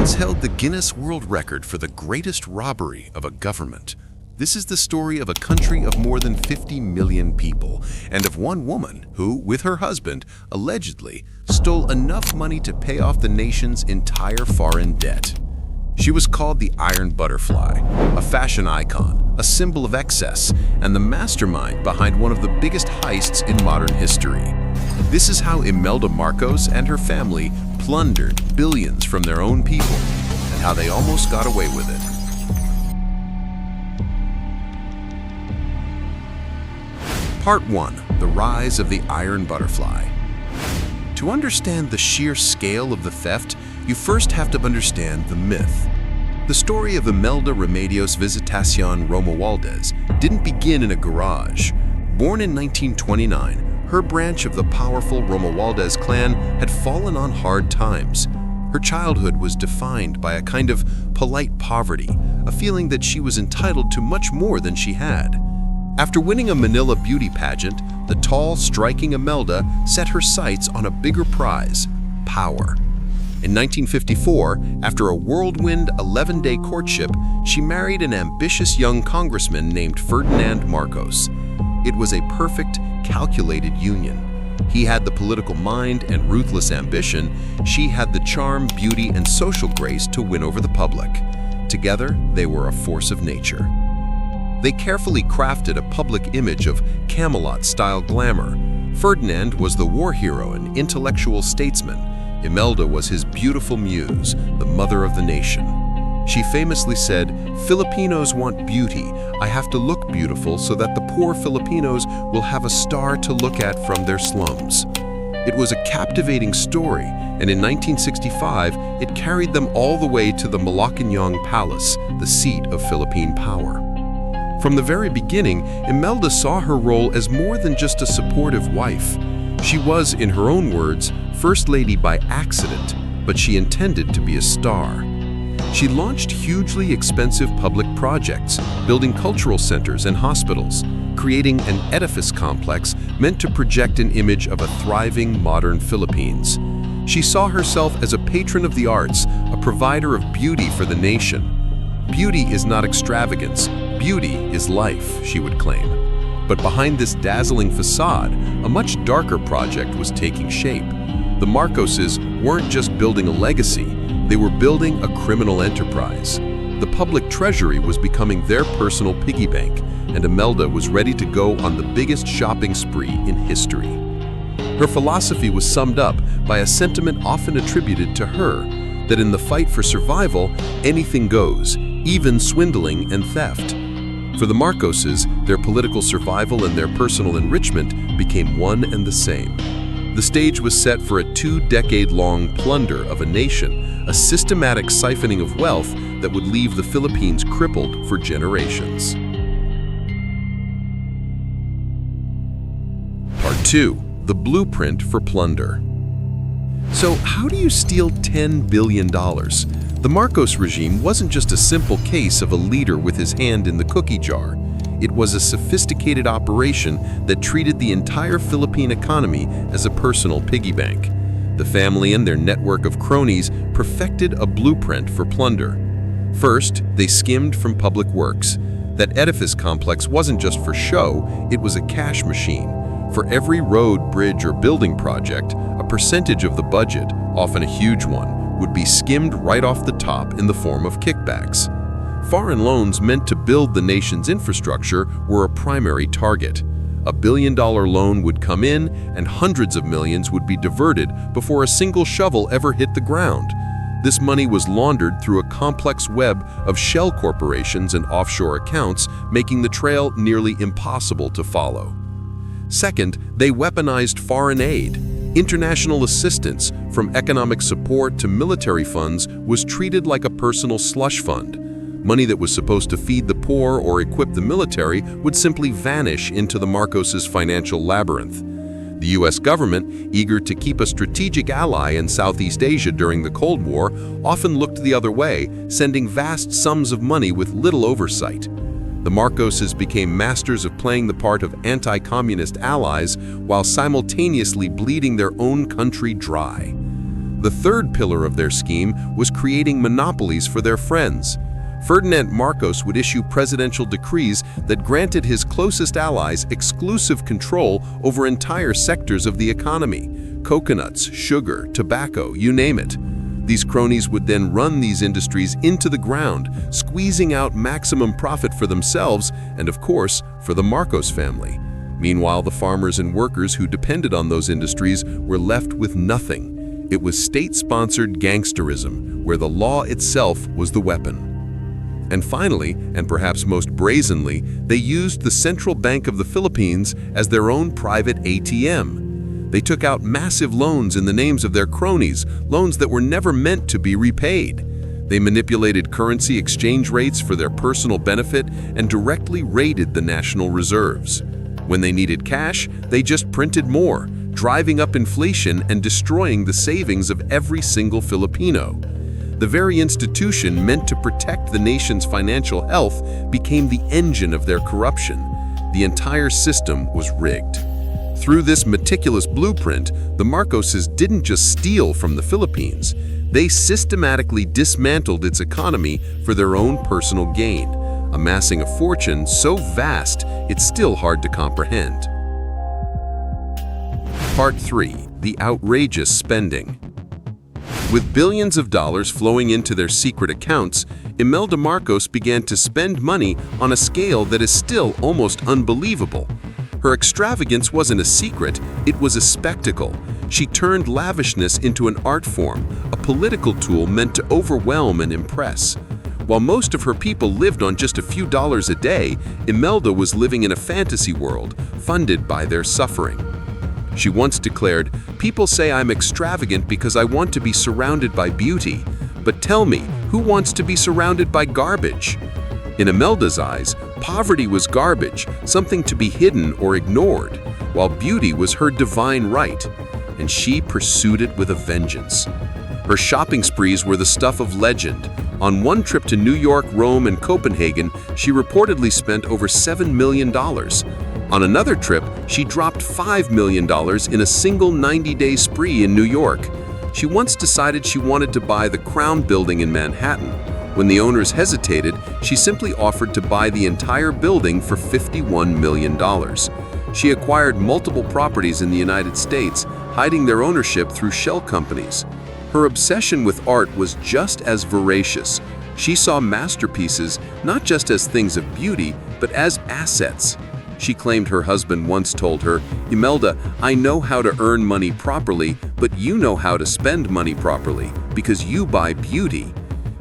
once held the Guinness World Record for the greatest robbery of a government. This is the story of a country of more than 50 million people, and of one woman who, with her husband, allegedly stole enough money to pay off the nation's entire foreign debt. She was called the Iron Butterfly, a fashion icon, a symbol of excess, and the mastermind behind one of the biggest heists in modern history. This is how Imelda Marcos and her family plundered billions from their own people, and how they almost got away with it. Part 1. The Rise of the Iron Butterfly. To understand the sheer scale of the theft, you first have to understand the myth. The story of Imelda Remedios Visitación Romualdez didn't begin in a garage. Born in 1929, her branch of the powerful Romualdez clan had fallen on hard times. Her childhood was defined by a kind of polite poverty, a feeling that she was entitled to much more than she had. After winning a Manila beauty pageant, the tall, striking Imelda set her sights on a bigger prize: power. In 1954, after a whirlwind 11-day courtship, she married an ambitious young congressman named Ferdinand Marcos. It was a perfect, calculated union. He had the political mind and ruthless ambition. She had the charm, beauty, and social grace to win over the public. Together, they were a force of nature. They carefully crafted a public image of Camelot-style glamour. Ferdinand was the war hero and intellectual statesman. Imelda was his beautiful muse, the mother of the nation. She famously said, "Filipinos want beauty. I have to look beautiful so that the poor Filipinos will have a star to look at from their slums." It was a captivating story, and in 1965, it carried them all the way to the Malacañang Palace, the seat of Philippine power. From the very beginning, Imelda saw her role as more than just a supportive wife. She was, in her own words, First Lady by accident, but she intended to be a star. She launched hugely expensive public projects, building cultural centers and hospitals, creating an edifice complex meant to project an image of a thriving modern Philippines. She saw herself as a patron of the arts, a provider of beauty for the nation. "Beauty is not extravagance, beauty is life," she would claim. But behind this dazzling facade, a much darker project was taking shape. The Marcoses weren't just building a legacy, they were building a criminal enterprise. The public treasury was becoming their personal piggy bank, and Imelda was ready to go on the biggest shopping spree in history. Her philosophy was summed up by a sentiment often attributed to her, that in the fight for survival, anything goes, even swindling and theft. For the Marcoses, their political survival and their personal enrichment became one and the same. The stage was set for a 2-decade-long plunder of a nation, a systematic siphoning of wealth that would leave the Philippines crippled for generations. Part 2. The Blueprint for Plunder. So how do you steal $10 billion? The Marcos regime wasn't just a simple case of a leader with his hand in the cookie jar. It was a sophisticated operation that treated the entire Philippine economy as a personal piggy bank. The family and their network of cronies perfected a blueprint for plunder. First, they skimmed from public works. That edifice complex wasn't just for show, it was a cash machine. For every road, bridge, or building project, a percentage of the budget, often a huge one, would be skimmed right off the top in the form of kickbacks. Foreign loans meant to build the nation's infrastructure were a primary target. $1 billion loan would come in, and hundreds of millions would be diverted before a single shovel ever hit the ground. This money was laundered through a complex web of shell corporations and offshore accounts, making the trail nearly impossible to follow. Second, they weaponized foreign aid. International assistance, from economic support to military funds, was treated like a personal slush fund. Money that was supposed to feed the poor or equip the military would simply vanish into the Marcoses' financial labyrinth. The U.S. government, eager to keep a strategic ally in Southeast Asia during the Cold War, often looked the other way, sending vast sums of money with little oversight. The Marcoses became masters of playing the part of anti-communist allies while simultaneously bleeding their own country dry. The third pillar of their scheme was creating monopolies for their friends. Ferdinand Marcos would issue presidential decrees that granted his closest allies exclusive control over entire sectors of the economy: coconuts, sugar, tobacco, you name it. These cronies would then run these industries into the ground, squeezing out maximum profit for themselves and, of course, for the Marcos family. Meanwhile, the farmers and workers who depended on those industries were left with nothing. It was state-sponsored gangsterism, where the law itself was the weapon. And finally, and perhaps most brazenly, they used the Central Bank of the Philippines as their own private ATM. They took out massive loans in the names of their cronies, loans that were never meant to be repaid. They manipulated currency exchange rates for their personal benefit and directly raided the national reserves. When they needed cash, they just printed more, driving up inflation and destroying the savings of every single Filipino. The very institution meant to protect the nation's financial health became the engine of their corruption. The entire system was rigged. Through this meticulous blueprint, the Marcoses didn't just steal from the Philippines. They systematically dismantled its economy for their own personal gain, amassing a fortune so vast it's still hard to comprehend. Part 3. The outrageous spending. With billions of dollars flowing into their secret accounts, Imelda Marcos began to spend money on a scale that is still almost unbelievable. Her extravagance wasn't a secret, it was a spectacle. She turned lavishness into an art form, a political tool meant to overwhelm and impress. While most of her people lived on just a few dollars a day, Imelda was living in a fantasy world, funded by their suffering. She once declared, "People say I'm extravagant because I want to be surrounded by beauty. But tell me, who wants to be surrounded by garbage?" In Imelda's eyes, poverty was garbage, something to be hidden or ignored, while beauty was her divine right, and she pursued it with a vengeance. Her shopping sprees were the stuff of legend. On one trip to New York, Rome, and Copenhagen, she reportedly spent over $7 million. On another trip, she dropped $5 million in a single 90-day spree in New York. She once decided she wanted to buy the Crown Building in Manhattan. When the owners hesitated, she simply offered to buy the entire building for $51 million. She acquired multiple properties in the United States, hiding their ownership through shell companies. Her obsession with art was just as voracious. She saw masterpieces not just as things of beauty, but as assets. She claimed her husband once told her, "Imelda, I know how to earn money properly, but you know how to spend money properly, because you buy beauty."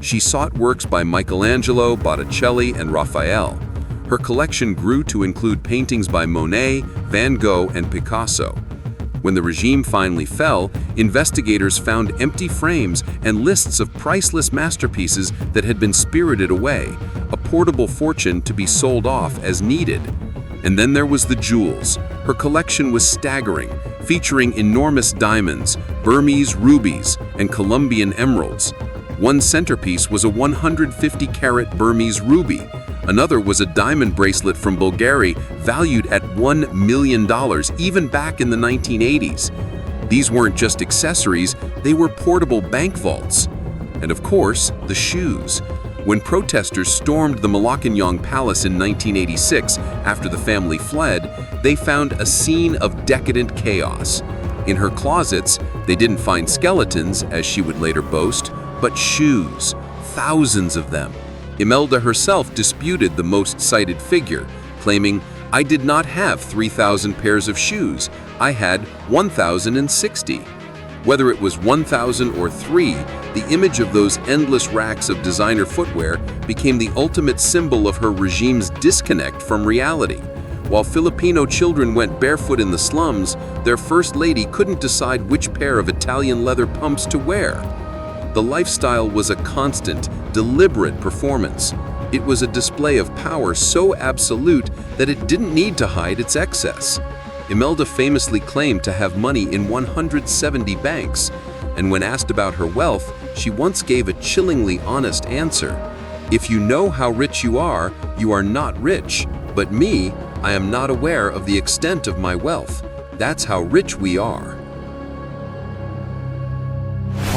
She sought works by Michelangelo, Botticelli, and Raphael. Her collection grew to include paintings by Monet, Van Gogh, and Picasso. When the regime finally fell, investigators found empty frames and lists of priceless masterpieces that had been spirited away, a portable fortune to be sold off as needed. And then there was the jewels. Her collection was staggering, featuring enormous diamonds, Burmese rubies, and Colombian emeralds. One centerpiece was a 150-carat Burmese ruby. Another was a diamond bracelet from Bulgaria valued at $1 million, even back in the 1980s. These weren't just accessories, they were portable bank vaults. And of course, the shoes. When protesters stormed the Malacanang Palace in 1986 after the family fled, they found a scene of decadent chaos. In her closets, they didn't find skeletons, as she would later boast, but shoes, thousands of them. Imelda herself disputed the most cited figure, claiming, "I did not have 3,000 pairs of shoes, I had 1,060. Whether it was 1,000 or 3, the image of those endless racks of designer footwear became the ultimate symbol of her regime's disconnect from reality. While Filipino children went barefoot in the slums, their first lady couldn't decide which pair of Italian leather pumps to wear. The lifestyle was a constant, deliberate performance. It was a display of power so absolute that it didn't need to hide its excess. Imelda famously claimed to have money in 170 banks, and when asked about her wealth, she once gave a chillingly honest answer. "If you know how rich you are not rich, but me, I am not aware of the extent of my wealth. That's how rich we are."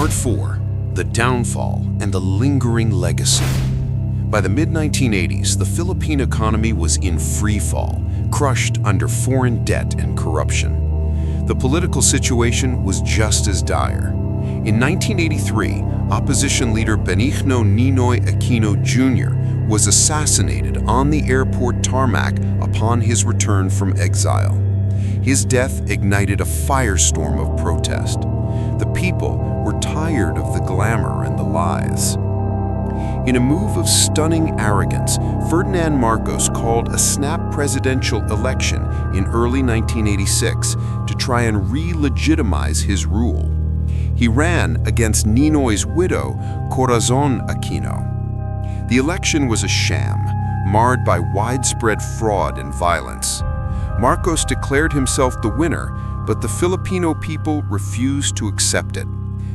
Part 4. The Downfall and the Lingering Legacy. By the mid-1980s, the Philippine economy was in free fall, crushed under foreign debt and corruption. The political situation was just as dire. In 1983, opposition leader Benigno Ninoy Aquino Jr. was assassinated on the airport tarmac upon his return from exile. His death ignited a firestorm of protest. The people were tired of the glamour and the lies. In a move of stunning arrogance, Ferdinand Marcos called a snap presidential election in early 1986 to try and re-legitimize his rule. He ran against Ninoy's widow, Corazon Aquino. The election was a sham, marred by widespread fraud and violence. Marcos declared himself the winner, but the Filipino people refused to accept it.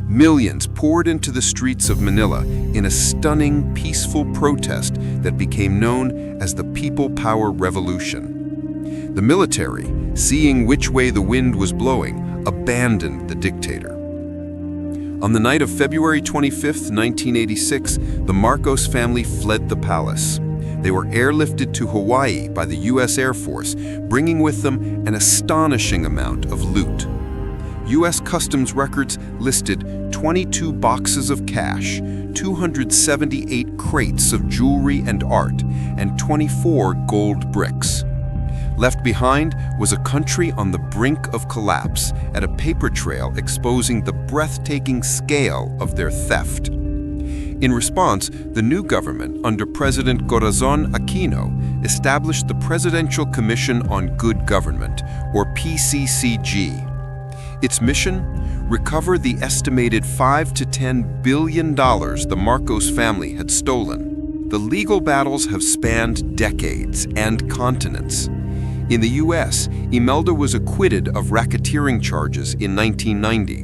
Millions poured into the streets of Manila in a stunning, peaceful protest that became known as the People Power Revolution. The military, seeing which way the wind was blowing, abandoned the dictator. On the night of February 25, 1986, the Marcos family fled the palace. They were airlifted to Hawaii by the U.S. Air Force, bringing with them an astonishing amount of loot. U.S. Customs records listed 22 boxes of cash, 278 crates of jewelry and art, and 24 gold bricks. Left behind was a country on the brink of collapse and a paper trail exposing the breathtaking scale of their theft. In response, the new government under President Corazon Aquino established the Presidential Commission on Good Government, or PCCG. Its mission? Recover the estimated $5 to $10 billion the Marcos family had stolen. The legal battles have spanned decades and continents. In the U.S., Imelda was acquitted of racketeering charges in 1990.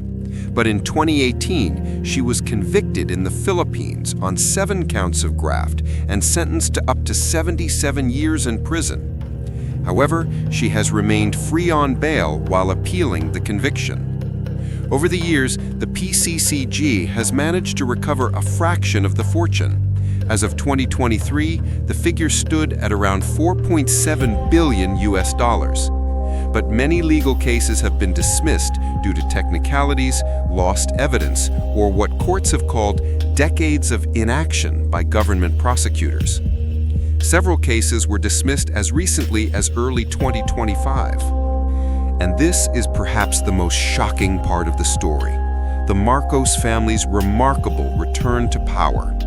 But in 2018, she was convicted in the Philippines on 7 counts of graft and sentenced to up to 77 years in prison. However, she has remained free on bail while appealing the conviction. Over the years, the PCCG has managed to recover a fraction of the fortune. As of 2023, the figure stood at around $4.7 billion US. But many legal cases have been dismissed due to technicalities, lost evidence, or what courts have called decades of inaction by government prosecutors. Several cases were dismissed as recently as early 2025. And this is perhaps the most shocking part of the story: the Marcos family's remarkable return to power.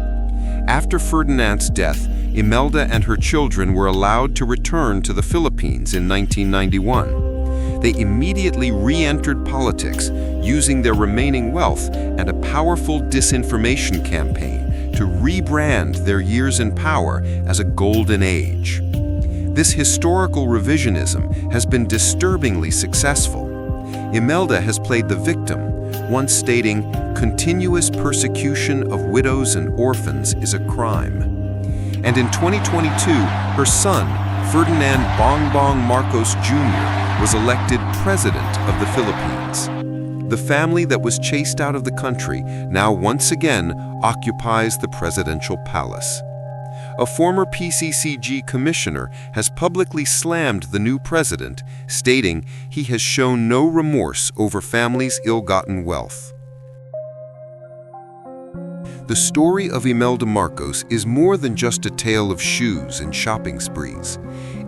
After Ferdinand's death, Imelda and her children were allowed to return to the Philippines in 1991. They immediately re-entered politics, using their remaining wealth and a powerful disinformation campaign to rebrand their years in power as a golden age. This historical revisionism has been disturbingly successful. Imelda has played the victim, once stating, "Continuous persecution of widows and orphans is a crime." And in 2022, her son, Ferdinand Bongbong Marcos Jr., was elected president of the Philippines. The family that was chased out of the country now once again occupies the presidential palace. A former PCCG commissioner has publicly slammed the new president, stating he has shown no remorse over family's ill-gotten wealth. The story of Imelda Marcos is more than just a tale of shoes and shopping sprees.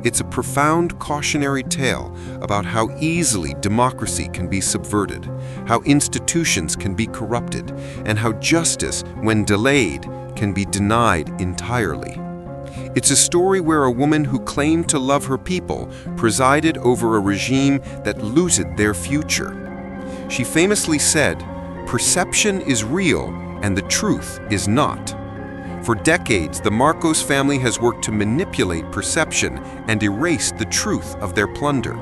It's a profound cautionary tale about how easily democracy can be subverted, how institutions can be corrupted, and how justice, when delayed, can be denied entirely. It's a story where a woman who claimed to love her people presided over a regime that looted their future. She famously said, "Perception is real and the truth is not." For decades, the Marcos family has worked to manipulate perception and erase the truth of their plunder.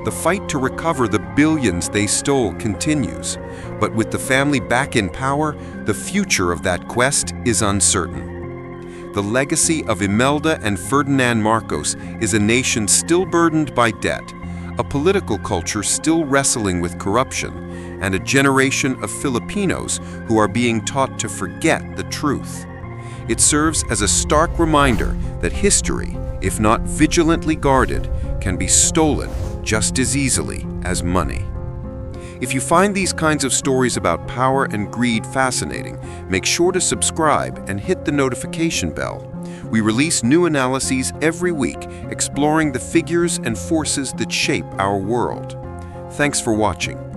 The fight to recover the billions they stole continues, but with the family back in power, the future of that quest is uncertain. The legacy of Imelda and Ferdinand Marcos is a nation still burdened by debt, a political culture still wrestling with corruption, and a generation of Filipinos who are being taught to forget the truth. It serves as a stark reminder that history, if not vigilantly guarded, can be stolen just as easily as money. If you find these kinds of stories about power and greed fascinating, make sure to subscribe and hit the notification bell. We release new analyses every week, exploring the figures and forces that shape our world. Thanks for watching.